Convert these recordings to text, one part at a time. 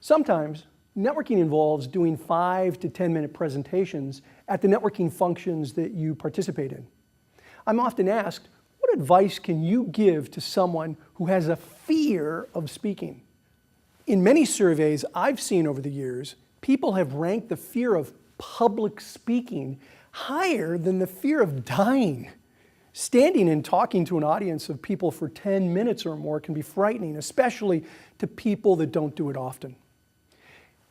Sometimes networking involves doing 5 to 10-minute presentations at the networking functions that you participate in. I'm often asked, what advice can you give to someone who has a fear of speaking? In many surveys I've seen over the years, people have ranked the fear of public speaking higher than the fear of dying. Standing and talking to an audience of people for 10 minutes or more can be frightening, especially to people that don't do it often.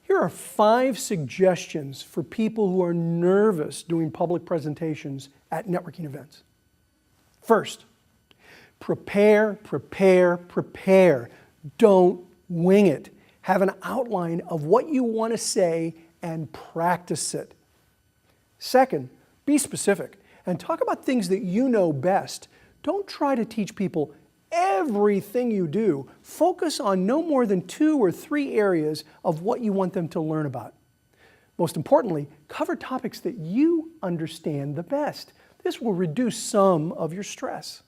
Here are 5 suggestions for people who are nervous doing public presentations at networking events. First, prepare, prepare, prepare. Don't wing it. Have an outline of what you want to say and practice it. Second, be specific and talk about things that you know best. Don't try to teach people everything you do. Focus on no more than 2 or 3 areas of what you want them to learn about. Most importantly, cover topics that you understand the best. This will reduce some of your stress.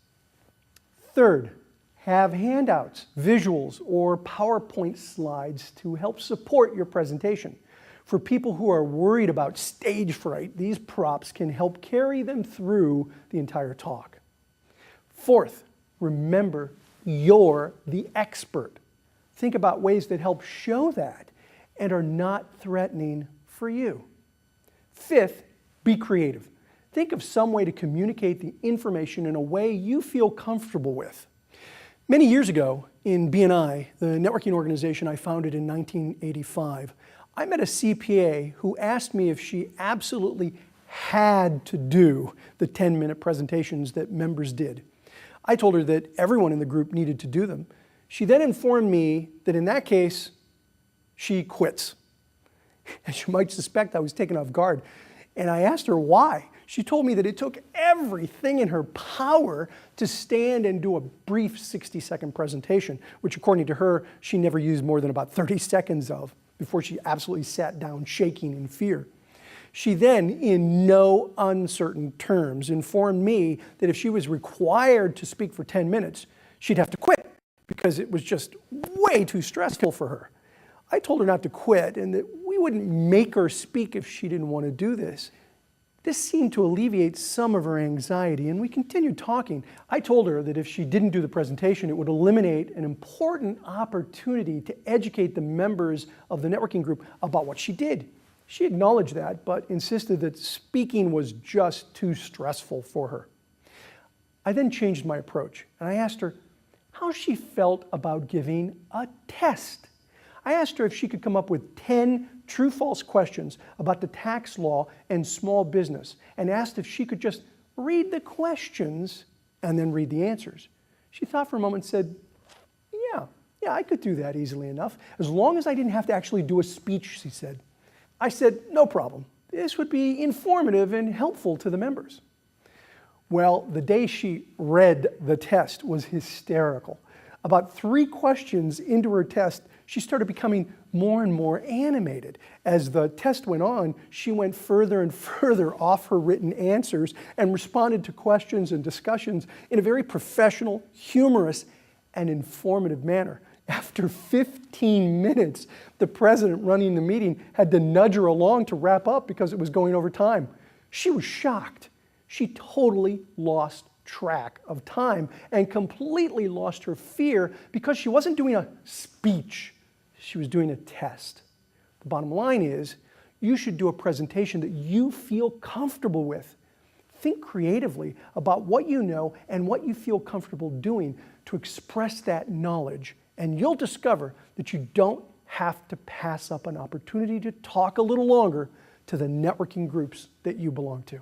Third, have handouts, visuals, or PowerPoint slides to help support your presentation. For people who are worried about stage fright, these props can help carry them through the entire talk. Fourth, remember, you're the expert. Think about ways that help show that and are not threatening for you. Fifth, be creative. Think of some way to communicate the information in a way you feel comfortable with. Many years ago in BNI, the networking organization I founded in 1985, I met a CPA who asked me if she absolutely had to do the 10-minute presentations that members did. I told her that everyone in the group needed to do them. She then informed me that in that case, she quits. As you might suspect, I was taken off guard, and I asked her why. She told me that it took everything in her power to stand and do a brief 60-second presentation, which according to her, she never used more than about 30 seconds of before she absolutely sat down shaking in fear. She then, in no uncertain terms, informed me that if she was required to speak for 10 minutes, she'd have to quit because it was just way too stressful for her. I told her not to quit and that we wouldn't make her speak if she didn't want to do this. This seemed to alleviate some of her anxiety, and we continued talking. I told her that if she didn't do the presentation, it would eliminate an important opportunity to educate the members of the networking group about what she did. She acknowledged that, but insisted that speaking was just too stressful for her. I then changed my approach, and I asked her how she felt about giving a test. I asked her if she could come up with 10 true-false questions about the tax law and small business, and asked if she could just read the questions and then read the answers. She thought for a moment and said, yeah, I could do that easily enough, as long as I didn't have to actually do a speech, she said. I said, no problem. This would be informative and helpful to the members. Well, the day she read the test was hysterical. About 3 questions into her test, she started becoming more and more animated. As the test went on, she went further and further off her written answers and responded to questions and discussions in a very professional, humorous, and informative manner. After 15 minutes, the president running the meeting had to nudge her along to wrap up because it was going over time. She was shocked. She totally lost track of time and completely lost her fear because she wasn't doing a speech, she was doing a test. The bottom line is, you should do a presentation that you feel comfortable with. Think creatively about what you know and what you feel comfortable doing to express that knowledge, and you'll discover that you don't have to pass up an opportunity to talk a little longer to the networking groups that you belong to.